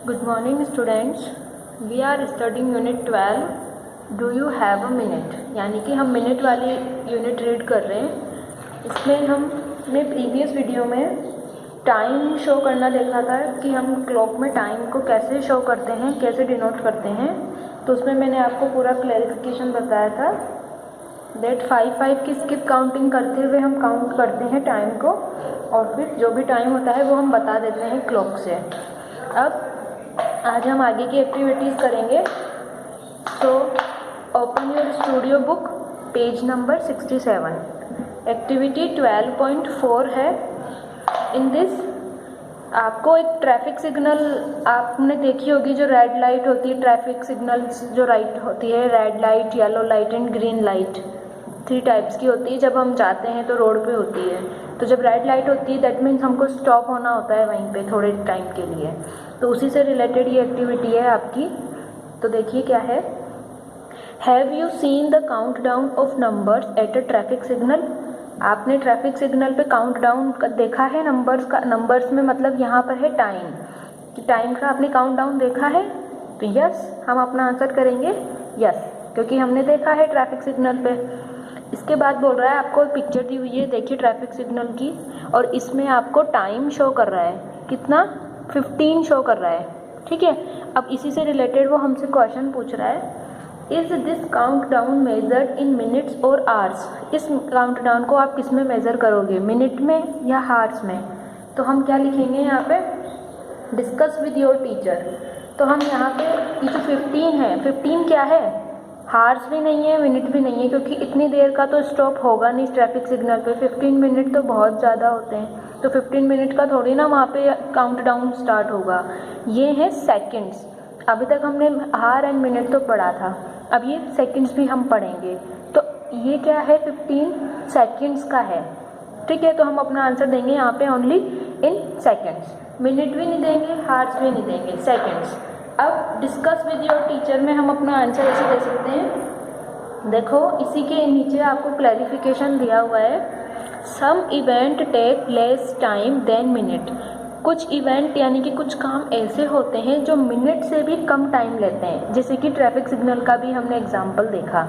Good morning students. We are studying unit 12. Do you have a minute? यानी कि हम minute वाली unit read कर रहे हैं. इसमें हमने प्रीवियस वीडियो में टाइम शो करना देखा था कि हम क्लॉक में टाइम को कैसे शो करते हैं, कैसे डिनोट करते हैं. तो उसमें मैंने आपको पूरा क्लैरिफिकेशन बताया था दैट 5 की स्किप काउंटिंग करते हुए हम काउंट करते हैं टाइम को और फिर जो भी टाइम होता है वो हम बता देते हैं क्लॉक से. अब आज हम आगे की एक्टिविटीज़ करेंगे. So open your studio book, page number 67. Activity 12.4 है. इन दिस आपको एक ट्रैफिक सिग्नल आपने देखी होगी, जो रेड लाइट होती है. ट्रैफिक सिग्नल्स जो राइट होती है, red light, yellow light and green light, 3 types की होती है. जब हम जाते हैं तो रोड पे होती है. तो जब रेड लाइट होती है दैट मीन्स हमको स्टॉप होना होता है वहीं पे थोड़े टाइम के लिए. तो उसी से रिलेटेड ये एक्टिविटी है आपकी. तो देखिए क्या है. Have you seen the count down of numbers at a traffic signal? आपने ट्रैफिक सिग्नल पे काउंट डाउन देखा है नंबर्स का. नंबर्स में मतलब यहाँ पर है टाइम, कि टाइम का आपने काउंट डाउन देखा है. तो यस, हम अपना आंसर करेंगे यस, क्योंकि हमने देखा है ट्रैफिक सिग्नल पे. इसके बाद बोल रहा है आपको पिक्चर दी हुई है, देखिए ट्रैफिक सिग्नल की, और इसमें आपको टाइम शो कर रहा है. कितना? 15 शो कर रहा है. ठीक है. अब इसी से रिलेटेड वो हमसे क्वेश्चन पूछ रहा है, is this count down measured in minutes और आवर्स? इस काउंट डाउन को आप किस में मेज़र करोगे, मिनट में या हार्स में? तो हम क्या लिखेंगे यहाँ पे, डिस्कस विद योर टीचर. तो हम यहाँ पे ये जो 15 है, 15 क्या है, हार्स भी नहीं है, मिनट भी नहीं है, क्योंकि इतनी देर का तो स्टॉप होगा नहीं ट्रैफिक सिग्नल पे. 15 मिनट तो बहुत ज़्यादा होते हैं. तो 15 मिनट का थोड़ी ना वहाँ पे काउंट डाउन स्टार्ट होगा. ये है सेकंड्स. अभी तक हमने हार एंड मिनट तो पढ़ा था, अब ये सेकंड्स भी हम पढ़ेंगे. तो ये क्या है, 15 सेकंड्स का है. ठीक है. तो हम अपना आंसर देंगे यहाँ पे ओनली इन सेकंड्स. मिनट भी नहीं देंगे, हार्स भी नहीं देंगे, सेकंड्स. अब डिस्कस विद योर टीचर में हम अपना आंसर ऐसे दे सकते हैं. देखो इसी के नीचे आपको क्लैरिफिकेशन दिया हुआ है. Some event take less time than minute. कुछ इवेंट यानी कि कुछ काम ऐसे होते हैं जो मिनट से भी कम टाइम लेते हैं. जैसे कि ट्रैफिक सिग्नल का भी हमने एग्जांपल देखा.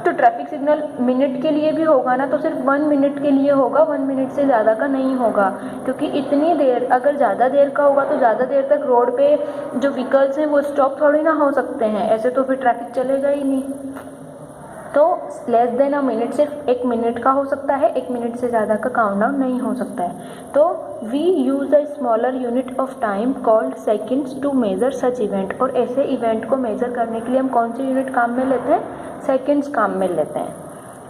तो ट्रैफिक सिग्नल मिनट के लिए भी होगा ना, तो सिर्फ 1 मिनट के लिए होगा, 1 मिनट से ज़्यादा का नहीं होगा. क्योंकि इतनी देर, अगर ज़्यादा देर का होगा तो ज़्यादा देर तक रोड पे जो व्हीकल्स हैं वो स्टॉप थोड़ी ना हो सकते हैं. ऐसे तो फिर ट्रैफिक चलेगा ही नहीं. तो लेस देन अ मिनट सिर्फ 1 मिनट का हो सकता है, 1 मिनट से ज़्यादा का काउंट डाउन नहीं हो सकता है. तो we use a smaller unit of time called seconds to measure such event. और ऐसे इवेंट को मेज़र करने के लिए हम कौन सी यूनिट काम में लेते हैं, सेकेंड्स काम में लेते हैं.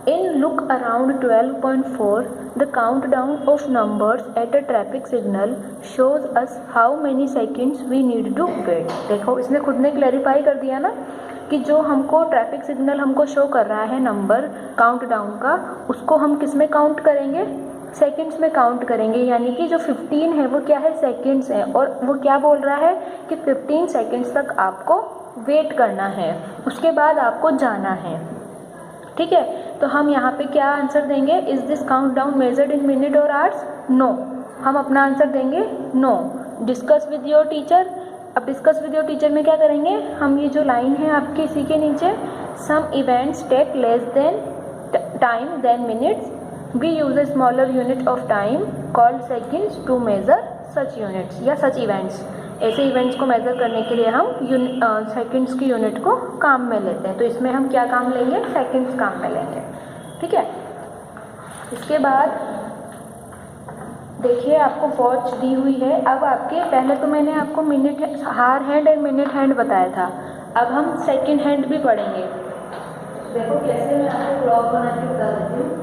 In look around 12.4 the count down of numbers at a traffic signal shows us how many seconds we need to wait. देखो इसने खुद ने क्लैरिफाई कर दिया ना कि जो हमको ट्रैफिक सिग्नल हमको शो कर रहा है नंबर काउंट डाउन का, उसको हम किस में काउंट करेंगे, सेकंड्स में काउंट करेंगे. यानी कि जो 15 है वो क्या है, सेकंड्स है. और वो क्या बोल रहा है कि 15 सेकंड्स तक आपको वेट करना है, उसके बाद आपको जाना है. ठीक है. तो हम यहाँ पे क्या आंसर देंगे, is this count down measured in minute और आवर्स? नो. हम अपना आंसर देंगे no. Discuss with your teacher. अब डिस्कस विद योर टीचर में क्या करेंगे, हम ये जो लाइन है आपके इसी के नीचे, some events take less than time than minutes, we use a smaller unit of time called seconds to measure such units या सच इवेंट्स. ऐसे इवेंट्स को मेजर करने के लिए हम सेकेंड्स की यूनिट को काम में लेते हैं. तो इसमें हम क्या काम लेंगे, सेकेंड्स काम में लेंगे. ठीक है. इसके बाद देखिए आपको वॉच दी हुई है. अब आपके पहले तो मैंने आपको मिनट हार हैंड एंड मिनट हैंड बताया था. अब हम सेकंड हैंड भी पढ़ेंगे. देखो कैसे मैं आपको क्लॉक बना के बता देती हूँ.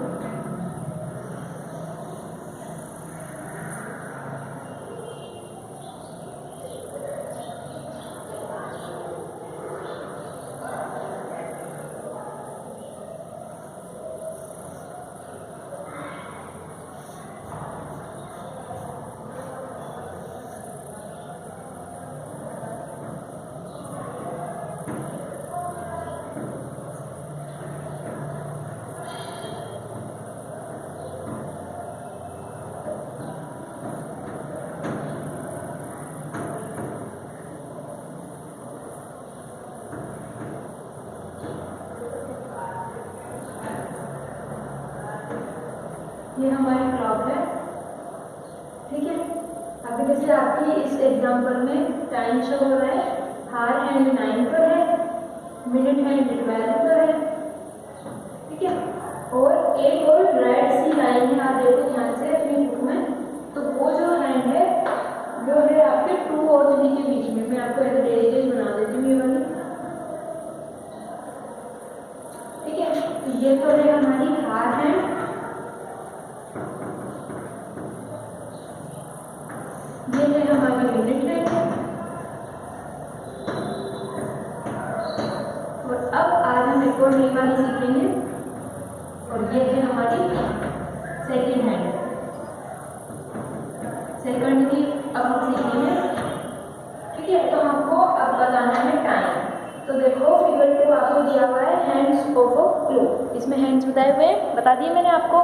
ये हमारी क्लॉक है, ठीक है। अभी जैसे आपकी इस एग्जाम्पल में टाइम शो हो रहा है, हार हैंड 9 पर है, मिनट हैंड 12 पर है, ठीक है। और एक और रेड सी लाइन है, आप देखो ध्यान से अपनी बुक में, तो वो जो हैंड है वो है आपके 2 और 3 के बीच में। मैं आपको ऐसे डेलीकेट बना देती हूँ ये वाली, ठीक है। तो ये तो है हमारी हार हैंड, ये है हमारी मिनट हैंड, और अब आज हम एक और नई वाली सीखेंगे, और ये है हमारी सेकंड हैंड। सेकंड की अब हम सीखेंगे, ठीक है। तो हमको अब बताना है टाइम। तो देखो फिगर 2 आपको दिया हुआ है, हैंड्स ऑफ अ क्लॉक। इसमें हैंड्स बताए हुए हैं, बता दिए मैंने आपको।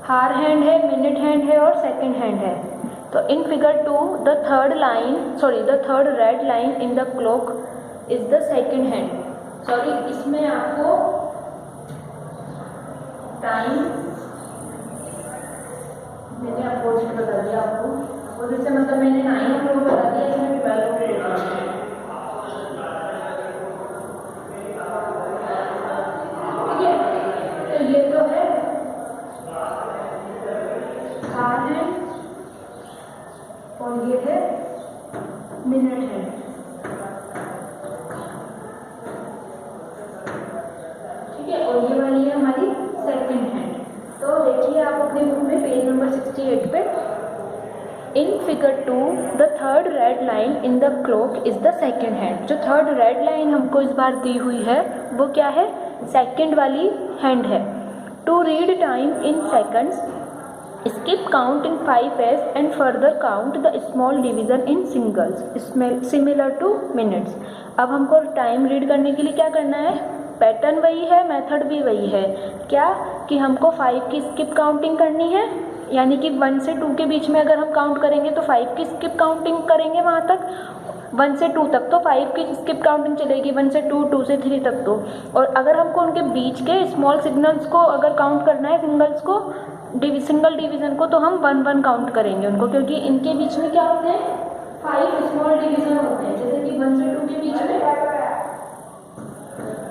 हार हैंड है, मिनट हैंड है और सेकंड हैंड है। तो in figure 2 the third red line in the clock is the second hand. Sorry, इसमें आपको टाइम मैंने अपोजिट बता दिया आपको, अपोजिट से मतलब मैंने 9 o'clock बता दिया, इसमें 12 o'clock। ठीक है, तो ये तो है हार हैंड और ये है मिनट हैंड, ठीक है। और ये वाली है हमारी सेकंड हैंड। तो देखिए आप अपने बुक में पेज नंबर 68 पे, in figure 2 the third red line in the clock is the second hand. जो थर्ड रेड लाइन हमको इस बार दी हुई है वो क्या है, सेकंड वाली हैंड है। To read time in seconds skip count in 5s and further count the small division in singles similar to minutes. अब हमको टाइम रीड करने के लिए क्या करना है, पैटर्न वही है, मेथड भी वही है। क्या कि हमको 5 की स्किप काउंटिंग करनी है, यानी कि 1 से 2 के बीच में अगर हम काउंट करेंगे तो 5 की स्किप काउंटिंग करेंगे वहाँ तक, 1 से 2 तक तो 5 की स्किप काउंटिंग चलेगी, 1 से 2, 2 से 3 तक तो। और अगर हमको उनके बीच के स्मॉल सिग्नल्स को अगर काउंट करना है, सिंगल्स को, सिंगल डिवीज़न को, तो हम 1-1 काउंट करेंगे उनको, क्योंकि इनके बीच में क्या होते हैं, 5 स्मॉल डिवीज़न होते हैं। जैसे कि 1 से 2 के बीच में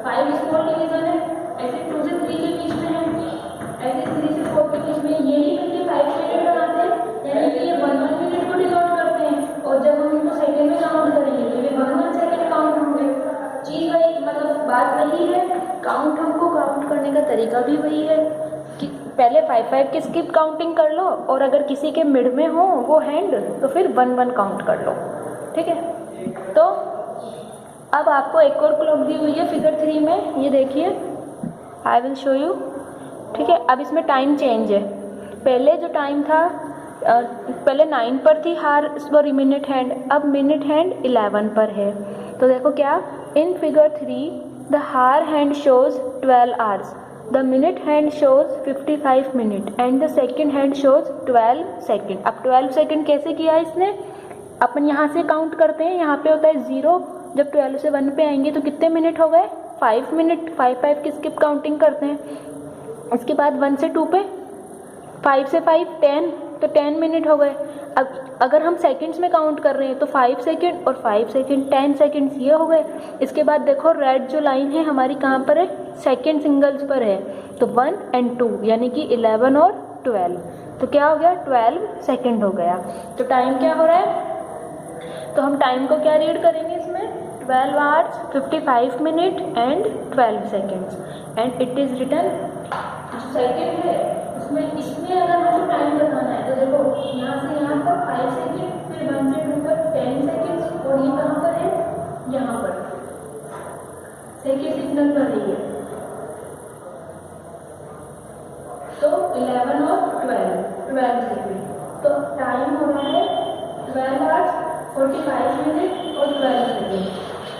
5 स्मॉल डिवीज़न है, ऐसे 2 से 3 के बीच में है, ऐसे 3 से 4 के बीच में, यही करके 5 मिनट बनाते हैं, यानी कि ये 1-1 मिनट को डिनोट करते हैं। और जब हम इनको सेकेंड में काउंट करेंगे तो ये 1-1 सेकेंड काउंट होंगे। चीज़ वही, मतलब बात वही है, काउंट हमको काउंट करने का तरीका भी वही है कि पहले 5-5 की स्किप काउंटिंग कर लो, और अगर किसी के मिड में हो वो हैंड तो फिर 1-1 काउंट कर लो, ठीक है। तो अब आपको एक और क्लॉक दी हुई है फिगर 3 में, ये देखिए, आई विल शो यू, ठीक है। अब इसमें टाइम चेंज है, पहले जो टाइम था पहले 9 पर थी हार सॉरी मिनट हैंड, अब मिनट हैंड 11 पर है। तो देखो क्या, in figure 3 the hour hand shows 12 hours, the minute hand shows 55 minute and the second hand shows 12 second. अब 12 सेकेंड कैसे किया इसने, अपन यहाँ से काउंट करते हैं, यहाँ पे होता है 0, जब 12 से 1 पे आएंगे तो कितने मिनट हो गए, 5 मिनट, 5-5 की स्किप काउंटिंग करते हैं। इसके बाद 1 से 2 पे 5 से 5 10, तो 10 मिनट हो गए। अब अगर हम सेकंड्स में काउंट कर रहे हैं तो 5 सेकंड और 5 सेकंड 10 सेकंड्स ये हो गए। इसके बाद देखो रेड जो लाइन है हमारी कहाँ पर है, सेकंड सिंगल्स पर है, तो 1 and 2 यानी कि 11 और 12, तो क्या हो गया, 12 सेकंड हो गया। तो टाइम क्या हो रहा है, तो हम टाइम को क्या रीड करेंगे इसमें, 12 hours 55 minute and 12 seconds, and it is written. जो सेकेंड है इसमें अगर हमको टाइम बताना है तो देखो यहाँ से यहाँ पर 5 सेकेंड, फिर 1 से 2 पर 10 सेकेंड्स, और ये कहाँ पर है, यहाँ पर सेकेंड सिग्नल पर रही है, तो 11 और 12 सेकेंड। तो टाइम हो रहा है 12 आवर्स 45 मिनट और 12 सेकेंड।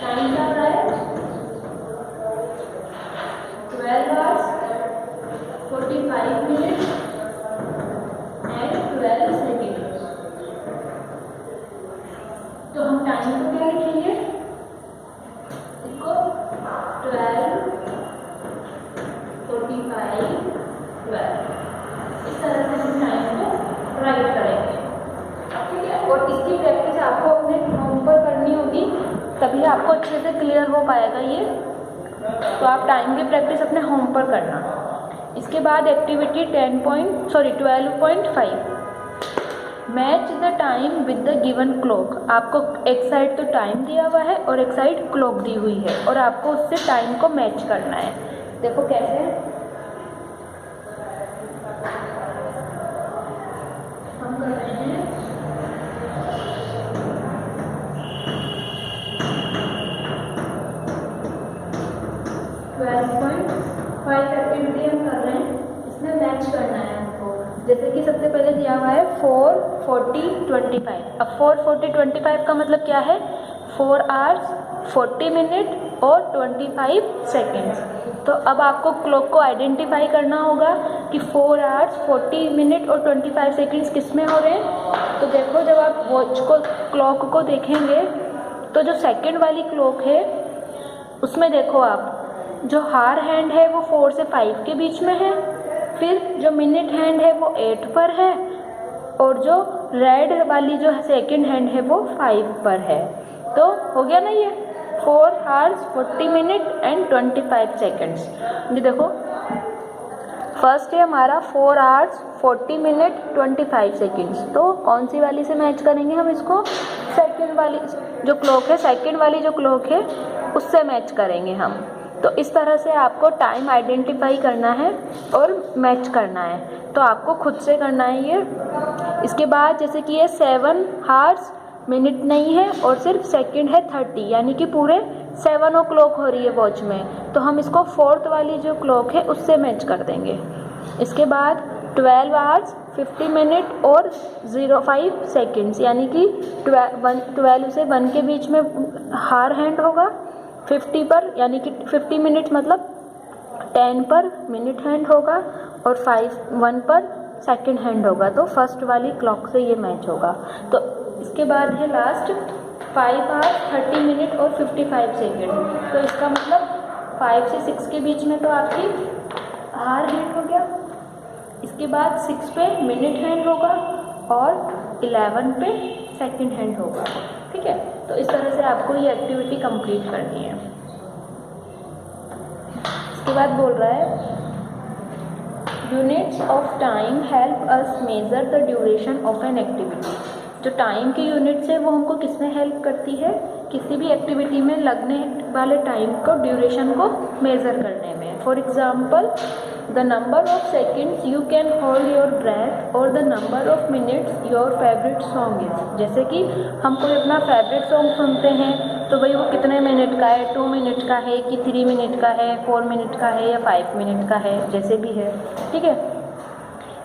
टाइम क्या हो रहा है, 12 आवर्स 45 मिनट एंड 12 सेकेंड। तो हम टाइम को क्या लिखेंगे, इसको 12 इसकी प्रैक्टिस आपको अपने होम पर करनी होगी, तभी आपको अच्छे से क्लियर हो पाएगा ये। तो आप टाइम की प्रैक्टिस अपने होम पर करना। इसके बाद activity 12.5 match the time with the given clock. आपको एक साइड तो टाइम दिया हुआ है और एक साइड क्लॉक दी हुई है और आपको उससे टाइम को मैच करना है। देखो कैसे हम कर रहे हैं। 12.5 एक्टिविटी हम कर रहे हैं, इसमें मैच करना है हमको। जैसे कि सबसे पहले दिया हुआ है 4, 40, 25। अब 4, 40, 25 का मतलब क्या है? 4 आवर्स 40 मिनट और 25 सेकेंड्स। तो अब आपको क्लॉक को आइडेंटिफाई करना होगा कि 4 आवर्स 40 मिनट और 25 सेकेंड्स किस में हो रहे हैं। तो देखो जब आप वॉच को क्लॉक को देखेंगे तो जो सेकेंड वाली क्लॉक है उसमें देखो आप, जो हार हैंड है वो 4 से 5 के बीच में है, फिर जो मिनट हैंड है वो 8 पर है और जो रेड वाली जो सेकेंड हैंड है वो 5 पर है। तो हो गया ना ये 4 आवर्स 40 मिनट एंड 25 सेकेंड्स। ये देखो फर्स्ट है हमारा 4 आवर्स 40 मिनट 25 सेकेंड्स। तो कौन सी वाली से मैच करेंगे हम इसको? सेकेंड वाली जो क्लॉक है, सेकेंड वाली जो क्लॉक है उससे मैच करेंगे हम। तो इस तरह से आपको टाइम आइडेंटिफाई करना है और मैच करना है। तो आपको खुद से करना है ये। इसके बाद जैसे कि ये 7 आवर्स मिनट नहीं है और सिर्फ सेकंड है 30, यानी कि पूरे 7 o'clock हो रही है वॉच में, तो हम इसको 4th वाली जो क्लॉक है उससे मैच कर देंगे। इसके बाद 12 आवर्स 50 मिनट और 05 सेकेंड्स, यानी कि 12 से 1 के बीच में हार हैंड होगा, 50 पर यानी कि 50 मिनट मतलब 10 पर मिनट हैंड होगा और 1 पर सेकंड हैंड होगा। तो फर्स्ट वाली क्लॉक से ये मैच होगा। तो इसके बाद है लास्ट 5 आवर्स 30 मिनट और 55 सेकेंड। तो इसका मतलब 5 से 6 के बीच में तो आपकी हार हैंड हो गया। इसके बाद 6 पे मिनट हैंड होगा और 11 पे सेकंड हैंड होगा। ठीक है, तो इस तरह से आपको ये एक्टिविटी कंप्लीट करनी है। इसके बाद बोल रहा है units of time help us measure the duration of an activity. जो टाइम की यूनिट्स है वो हमको किस में हेल्प करती है? किसी भी एक्टिविटी में लगने वाले टाइम को, ड्यूरेशन को मेज़र करने में। For example the number of seconds you can hold your breath और the number of minutes your favourite song is. जैसे कि हम कोई अपना फेवरेट सॉन्ग सुनते हैं तो भाई वो कितने मिनट का है, 2 मिनट का है कि 3 मिनट का है, 4 मिनट का है या 5 मिनट का है, जैसे भी है। ठीक है,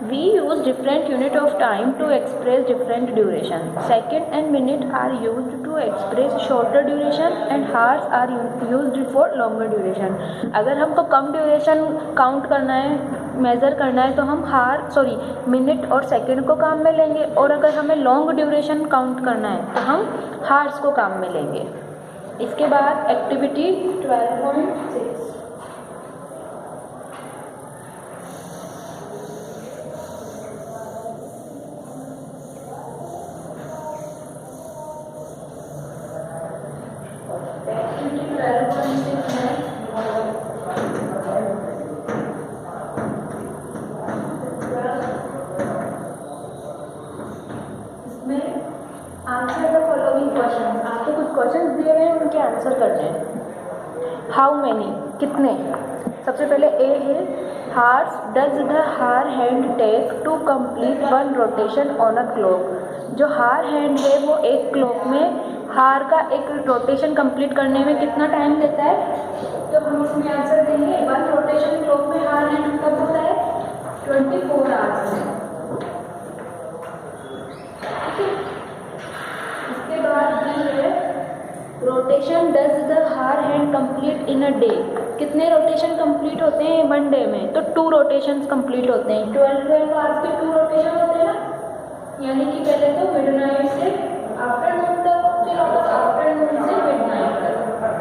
We use different unit of time to express different duration. Second and minute are used to express shorter duration and hours are used for longer duration. अगर हमको कम ड्यूरेशन काउंट करना है, मेज़र करना है, तो हम मिनट और सेकंड को काम में लेंगे, और अगर हमें लॉन्ग ड्यूरेशन काउंट करना है तो हम हार्स को काम में लेंगे। इसके बाद एक्टिविटी 12.6 आंसर करने हैं। हाउ मैनी कितने? सबसे पहले ए है hours does the hour hand take to complete 1 rotation on a clock. जो हार हैंड है वो एक क्लॉक में हार का एक रोटेशन कंप्लीट करने में कितना टाइम लेता है? तो हम इसमें आंसर देंगे 1 रोटेशन क्लॉक में हार हैंड कब होता है? 24 आवर्स में। इसके बाद है rotation does the hour hand complete in a day. कितने रोटेशन कंप्लीट होते हैं 1 डे में? तो 2 रोटेशन कंप्लीट होते हैं। 12 आवर्स के 2 रोटेशन होते हैं ना, यानी कि पहले तो मिडनाइट से आफ्टरनून तक, फिर आफ्टरनून से मिडनाइट तक,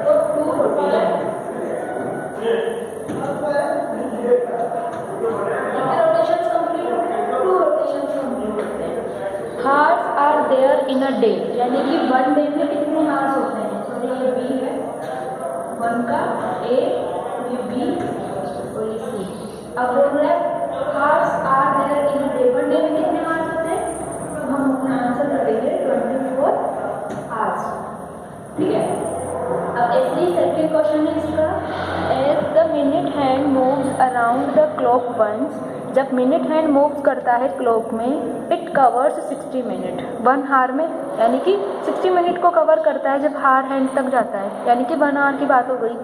तो 2 रोटेशन। कितने रोटेशन कंप्लीट होते हैं? 2 रोटेशन कंप्लीट होते हैं। Hours are there in a day, यानी कि 1 डे में कितने आवर्स होते हैं। सॉरी ये बी है, 1 का ए, ये बी और ये सी। अब बोल रहे हैं hours are there in a day, 1 day में कितने आवर्स होते हैं, तो हम अपना आंसर करेंगे 24 आवर्स। ठीक है। अब ऐसे ही सेकंड क्वेश्चन है इसका, as the minute hand moves around the clock once, जब मिनट हैंड मूव्स करता है क्लॉक में, इट कवर्स 60 मिनट 1 आवर में, यानी कि 60 मिनट को कवर करता है जब हार हैंड तक जाता है, यानी कि 1 आवर की बात हो गई।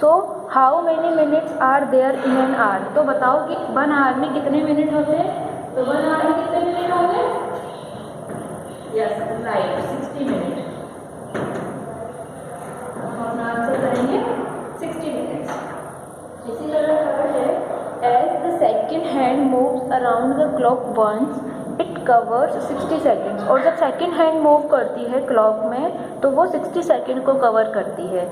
So how many minutes are there in an hour, तो बताओ कि 1 आवर में कितने मिनट होते हैं, तो 1 आवर में कितने मिनट होंगे, यस राइट 60 मिनट। हम आंसर करेंगे 60 मिनट्स। इसी तरह थर्ड है, as the second hand moves around the clock once, it covers 60 seconds, और जब सेकेंड हैंड मूव करती है क्लॉक में तो वो 60 सेकेंड को कवर करती है।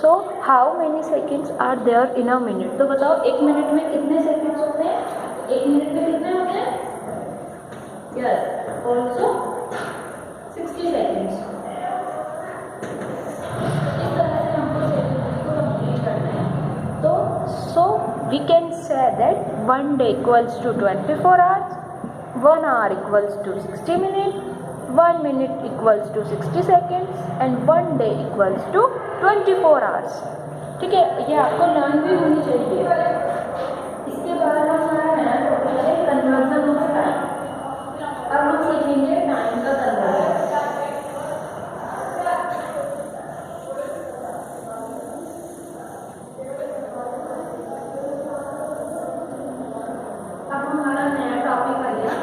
So how many seconds are there in a minute, तो बताओ 1 मिनट में कितने सेकेंड्स होते हैं, 1 मिनट में कितने होते हैं, यस ऑल्सो 60 सेकेंड्स। इस तरह से हमको सेकेंड को कंप्लीट करना है। तो so we can say that 1 day equals to 24 hours, 1 hour equals to 60 minutes, 1 minute equals to 60 seconds and 1 day equals to 24 hours। ठीक है, ये आपको लर्न भी होनी चाहिए। इसके बाद हमारा नया टॉपिक है कन्वर्जन ऑफ टाइम। अब हम सीखेंगे टाइम का कन्वर्जन। अब हमारा नया टॉपिक आ गया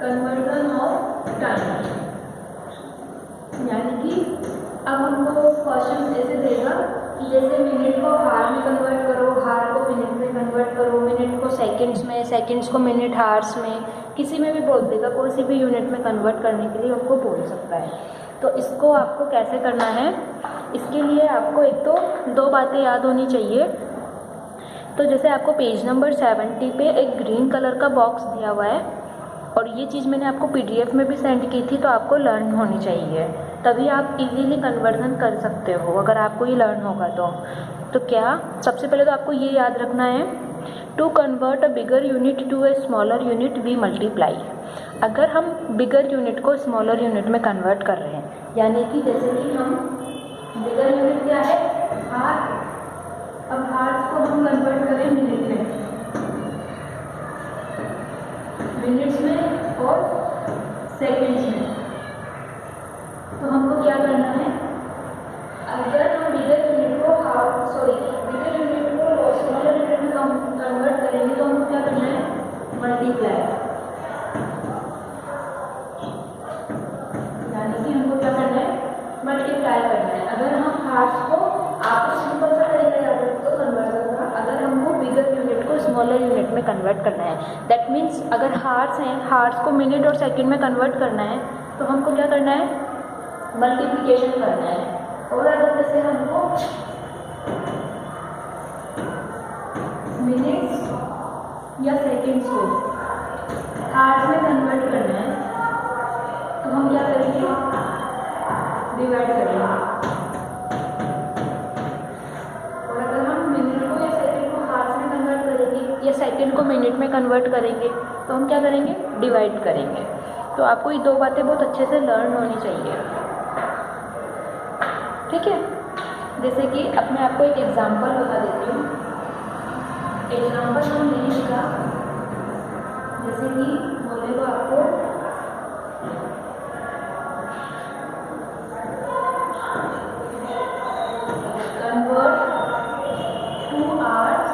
कन्वर्जन ऑफ टाइम, यानी कि अब हमको क्वेश्चन ऐसे देगा कि जैसे मिनट को हार में कन्वर्ट करो, हार को मिनट में कन्वर्ट करो, मिनट को सेकंड्स में, सेकंड्स को मिनट हार्स में, किसी में भी बोल देगा, कोई सी भी यूनिट में कन्वर्ट करने के लिए आपको बोल सकता है। तो इसको आपको कैसे करना है, इसके लिए आपको एक तो 2 बातें याद होनी चाहिए। तो जैसे आपको पेज नंबर 70 पे एक ग्रीन कलर का बॉक्स दिया हुआ है, और ये चीज़ मैंने आपको PDF में भी सेंड की थी, तो आपको लर्न होनी चाहिए, तभी आप इजीली कन्वर्जन कर सकते हो अगर आपको ये लर्न होगा तो क्या, सबसे पहले तो आपको ये याद रखना है, to convert a bigger unit to a smaller unit we multiply. अगर हम बिगर यूनिट को स्मॉलर यूनिट में कन्वर्ट कर रहे हैं, यानी कि जैसे कि हम बिगर यूनिट क्या है, हार, अब हार्स को हम कन्वर्ट करें मिनट में, मिनट्स में और सेकेंड्स में, तो हमको क्या करना है, अगर हम बिगर यूनिट को बिगर यूनिट को स्मॉलर यूनिट में कन्वर्ट करेंगे तो हमको क्या करना है, मल्टीप्लाई, यानी कि हमको क्या करना है, मल्टीप्लाई करना है। अगर हम हार्स को, आपको सिंपल सा तरीका याद रखो कन्वर्जन का, अगर हमको बिगर यूनिट को स्मॉलर यूनिट में कन्वर्ट करना है, दैट मीन्स अगर हार्स हैं, हार्स को मिनट और सेकंड में कन्वर्ट करना है तो हमको क्या करना है, मल्टीप्लिकेशन करना है। और अगर जैसे हमको मिनट्स या सेकंड्स को हार्स में कन्वर्ट करना है तो हम क्या करेंगे, डिवाइड करेंगे। और अगर हम मिनट को या सेकंड को हार्स में कन्वर्ट करेंगे या सेकंड को मिनट में कन्वर्ट करेंगे तो हम क्या करेंगे, डिवाइड करेंगे। तो आपको ये 2 बातें बहुत अच्छे से लर्न होनी चाहिए। ठीक है, जैसे कि अब मैं आपको एक एग्जांपल बता देती हूँ। एग्जांपल हम इंग्लिश का, जैसे कि बोलेगा आपको कन्वर्ट 2 hours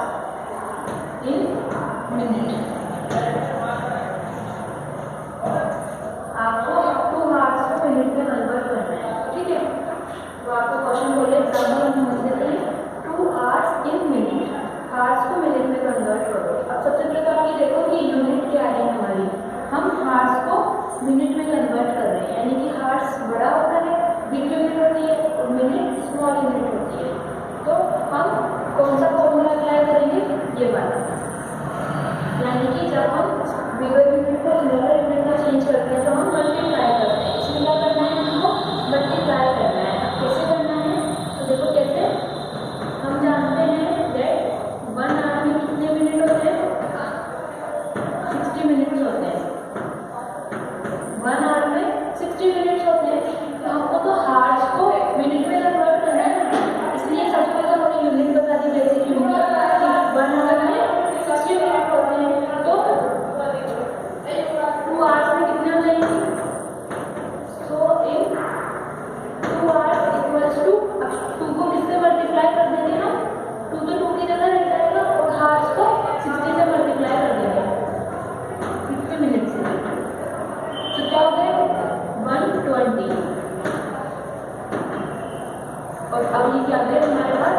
in minute, आपको 2 hours को मिनट में कन्वर्ट करना है। ठीक है, तो आपको क्वेश्चन बोले एग्जाम्पल हम समझते हैं 2 hours in minute, हार्स को मिनट में कन्वर्ट करो। अब सबसे पहले तो आप ये देखो कि यूनिट क्या है हमारी, हम हार्स को मिनट में कन्वर्ट कर रहे हैं, यानी कि हार्स बड़ा होता है, बिग यूनिट होती है और मिनट स्मॉल यूनिट होती है। तो हम कौन सा फॉर्मूला अप्लाई करेंगे, ये वाला। यानी कि जब हम बिगर यूनिट को स्मॉलर यूनिट में चेंज करते हैं तो हम मल्टीप्लाई करते हैं। इसमें क्या करना है, हमको मल्टीप्लाई करना है। अब कैसे करना है, तो देखो कैसे, हम जानते हैं दैट 1 आवर में कितने मिनट होते हैं, 60 मिनट्स होते हैं। 1 आवर में 60 मिनट्स होते हैं, तो हमको तो हार्स को मिनट में कन्वर्ट करना है। इसलिए सबसे पहले हमें यूनिट बता दी, बेसिक यूनिट 1 आवर में 60 मिनट होते हैं। तो 2 आवर्स में कितने हो जाएंगे, सो इन 2 आवर्स इक्वल्स टू, अब 2 को किससे मल्टीप्लाई कर देंगे हम, 2 तो 2 की जगह रह जाएगा और हार्स को 60 से मल्टीप्लाई कर देंगे 60 मिनट से। तो क्या हो गया 120, और अब ये क्या है हमारे पास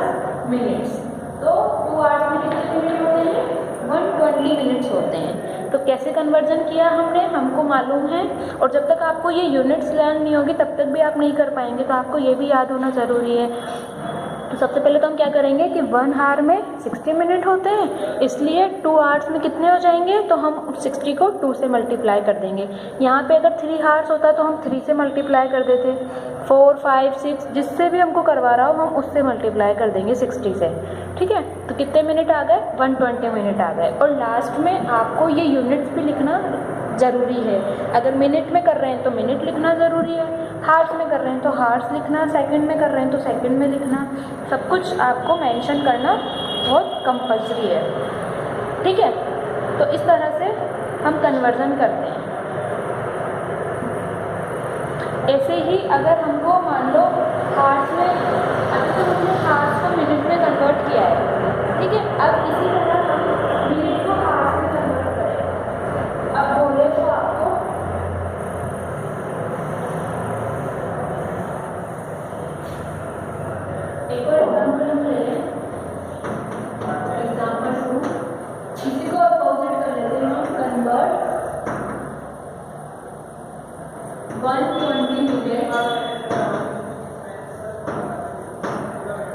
मिनट्स। तो 2 आवर्स में कितने मिनट होते हैं, 120 मिनट्स होते हैं। तो कैसे कन्वर्जन किया हमने, हमको मालूम है। और जब तक आपको ये यूनिट्स लर्न नहीं होगी तब तक भी आप नहीं कर पाएंगे, तो आपको ये भी याद होना ज़रूरी है। तो सबसे पहले तो हम क्या करेंगे कि 1 आवर में 60 मिनट होते हैं, इसलिए 2 आवर्स में कितने हो जाएंगे, तो हम 60 को 2 से मल्टीप्लाई कर देंगे। यहाँ पे अगर 3 आवर्स होता तो हम 3 से मल्टीप्लाई कर देते, 4, 5, 6 जिससे भी हमको करवा रहा हो हम उससे मल्टीप्लाई कर देंगे 60 से। ठीक है, तो कितने मिनट आ गए, 120 मिनट आ गए। और लास्ट में आपको ये यूनिट्स भी लिखना ज़रूरी है। अगर मिनट में कर रहे हैं तो मिनट लिखना ज़रूरी है, हार्स में कर रहे हैं तो हार्स लिखना, सेकंड में कर रहे हैं तो सेकंड में लिखना, सब कुछ आपको मेंशन करना बहुत कंपल्सरी है। ठीक है, तो इस तरह से हम कन्वर्जन करते हैं। ऐसे ही अगर हमको मान लो हार्स में, अभी तो हमने हार्स को मिनट में कन्वर्ट किया है, ठीक है, अब इसी तरह हम मिनट को हार्स में कन्वर्ट करें। अब बोले तो आपको एक और एग्जाम्पल हम ले लें, एग्जाम्पल 2, इसी को अपोजिट कर लेते हैं हम, convert 120 minute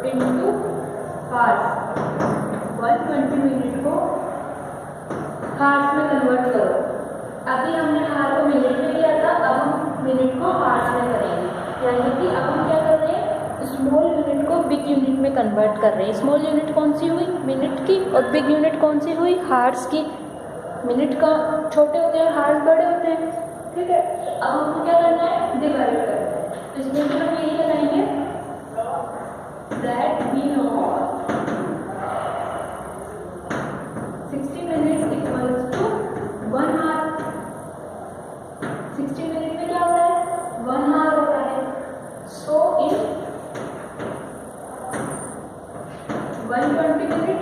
into hours. 120 minute को हार्स में कन्वर्ट करो। अभी हमने हार को मिनट में किया था, अब हम मिनट को हार्स में करेंगे। यानी कि अब हम क्या कर रहे हैं, स्मॉल यूनिट को बिग यूनिट में कन्वर्ट कर रहे हैं। स्मॉल यूनिट कौन सी हुई, मिनट की, और बिग यूनिट कौन सी हुई, हार्स की। मिनट का छोटे होते हैं, हार्स बड़े होते हैं। ठीक है, अब हमको क्या करना है, डिवाइड करना है। तो इसमें भी हम यही लगाएंगे that we know 60 minute equals to 1 hour. 60 minute में क्या होता है, 1 आवर होता है। सो इन 120 मिनट,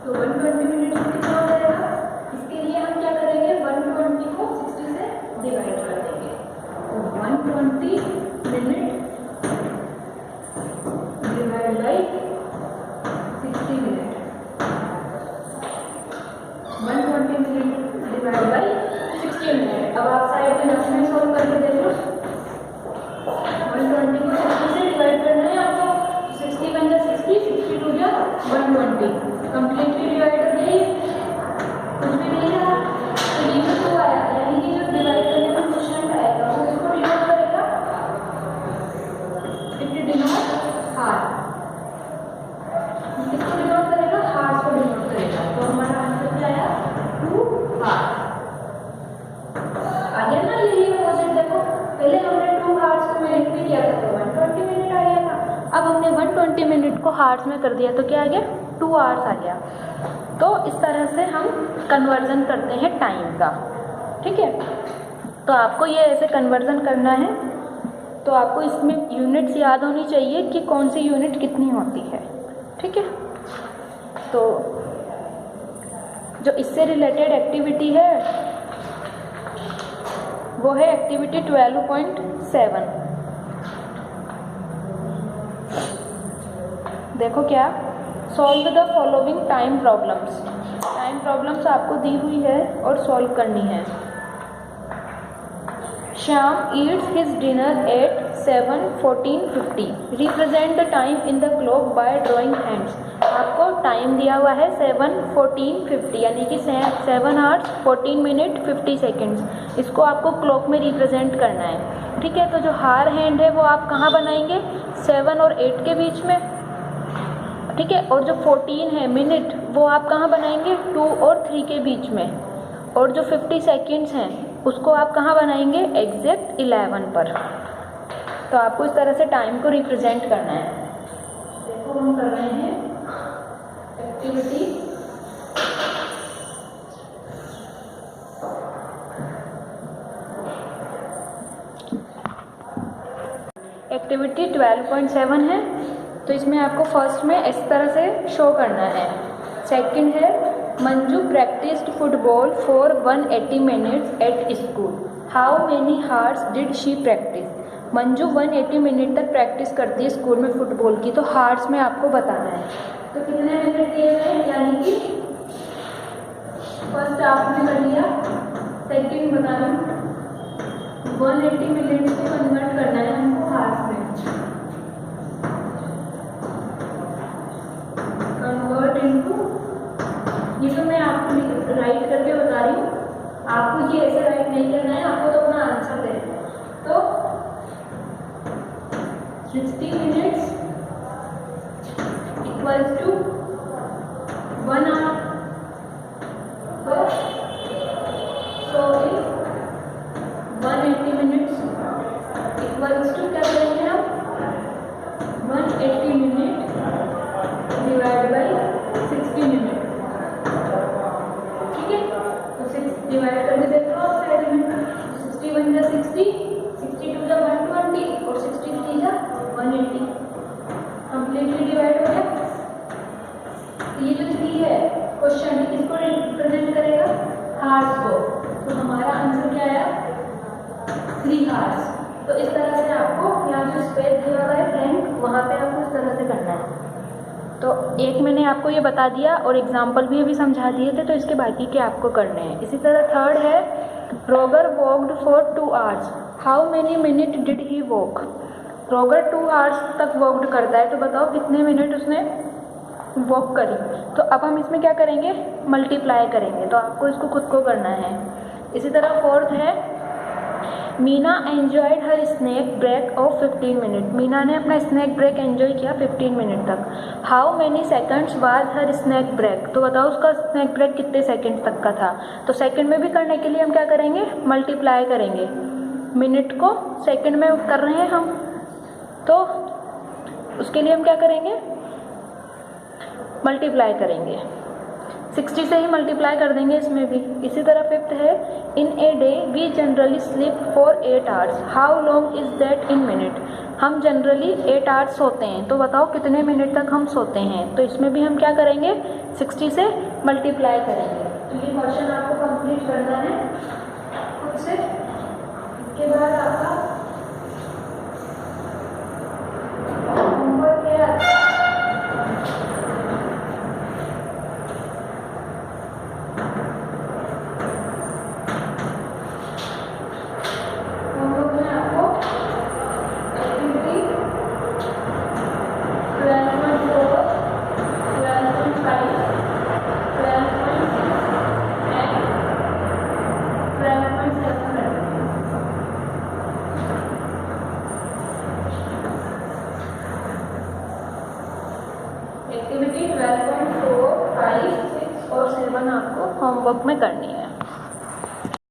तो 120 मिनट में कितना हो जाएगा, इसके लिए हम क्या करेंगे, 120 को 60 से डिवाइड कर देंगे। तो 120 minute divide by 60 minute, 120 minute divide by 60 minute. अब आप साइड में रफली सॉल्व करके देखो, 120 को 60 से डिवाइड करना है आपको, 60 बन जाए 60, 62 जा 120, कंप्लीटली डिवाइड कर दिए, कुछ भी नहीं रहा। तो ये जो 2 आया, यानी कि जो डिवाइड करने का क्वेश्चन आएगा वो इसको डिनोट करेगा, इट डिनोट हार, इसको डिनोट करेगा, हार्स को डिनोट करेगा। तो हमारा आंसर क्या आया, 2 हार्स। आ गया ना, यही अपोजिट। देखो पहले हमने 2 हार्स को मिनट में किया था तो 120 मिनट आ गया था, अब हमने 120 मिनट को हार्स में कर दिया तो क्या आ गया, 2 आवर्स आ गया। तो इस तरह से हम कन्वर्जन करते हैं टाइम का। ठीक है, तो आपको ये ऐसे कन्वर्जन करना है, तो आपको इसमें यूनिट्स याद होनी चाहिए कि कौन सी यूनिट कितनी होती है। ठीक है, तो जो इससे रिलेटेड एक्टिविटी है वो है एक्टिविटी 12.7। देखो क्या, solve the following time problems. Time problems आपको दी हुई है और सॉल्व करनी है। Shyam eats his dinner at 7:14:50। Represent the time in the clock by drawing hands. आपको टाइम दिया हुआ है 7:14:50 यानी कि 7 hours 14 minute 50 seconds। इसको आपको क्लॉक में रिप्रेजेंट करना है, ठीक है। तो जो हार हैंड है वो आप कहाँ बनाएंगे, 7 और 8 के बीच में, ठीक है। और जो 14 है मिनट वो आप कहाँ बनाएंगे, 2 और 3 के बीच में। और जो 50 सेकेंड्स हैं उसको आप कहाँ बनाएंगे, एग्जैक्ट 11 पर। तो आपको इस तरह से टाइम को रिप्रेजेंट करना है। देखो हम कर रहे हैं एक्टिविटी एक्टिविटी 12.7 है। तो इसमें आपको फर्स्ट में इस तरह से शो करना है। सेकंड है Manju practised football for 180 minutes at school, how many hours did she practise. Manju 180 minute तक प्रैक्टिस करती है स्कूल में फुटबॉल की, तो हार्स में आपको बताना है। तो कितने मिनट दिए हुए हैं, यानी कि फर्स्ट आपने कर लिया, सेकंड बताना 180 मिनट से कन्वर्ट करना है हमको हार्स में। कन्वर्ट इनटू, ये तो मैं आपको राइट करके बता रही हूँ, आपको ये ऐसे राइट नहीं करना है, आपको तो अपना आंसर देना है। तो 60 minutes equals to 1 hour। So if 180 minutes equals to क्या करेंगे हम, 180 मिनट डिवाइड बाई 60 मिनट, ठीक है। तो 6 डिवाइड करके देखो आप साइड में, 60 बन जा 60, 62 जा 120 और 63 जा 180, कंप्लीटली डिवाइड हो गया। ये जो 3 है क्वेश्चन किसको रिप्रेजेंट करेगा, हार्स को। तो हमारा आंसर क्या आया, 3 हार्स। तो इस तरह से आपको यहाँ जो स्पेस दिया हुआ है ब्लैंक, वहाँ पे आपको इस तरह से करना है। तो एक मैंने आपको ये बता दिया और एग्जाम्पल भी अभी समझा दिए थे, तो इसके बाकी के आपको करने हैं। इसी तरह थर्ड है रोगर walked for 2 hours, how many minute did he walk. रोगर 2 hours तक वॉकड करता है, तो बताओ कितने मिनट उसने वॉक करी। तो अब हम इसमें क्या करेंगे, मल्टीप्लाई करेंगे, तो आपको इसको खुद को करना है। इसी तरह फोर्थ है Meena enjoyed her snack break of 15 minute, Meena ने अपना स्नैक ब्रेक एंजॉय किया 15 मिनट तक। How many seconds was her snack break, तो बताओ उसका स्नैक ब्रेक कितने सेकंड तक का था। तो सेकंड में भी करने के लिए हम क्या करेंगे, मल्टीप्लाई करेंगे, मिनट को सेकंड में कर रहे हैं हम, तो उसके लिए हम क्या करेंगे, मल्टीप्लाई करेंगे, 60 से ही मल्टीप्लाई कर देंगे इसमें भी। इसी तरह फिफ्थ है in a day we generally sleep for 8 hours, how long is that in minute. हम जनरली 8 hours सोते हैं, तो बताओ कितने मिनट तक हम सोते हैं। तो इसमें भी हम क्या करेंगे, 60 से मल्टीप्लाई करेंगे। तो ये क्वेश्चन आपको कंप्लीट करना है खुद से। इसके बाद आपका होमवर्क क्या है, एक्टिविटी 12.4, 5, 6 और 7 आपको होमवर्क में करनी है।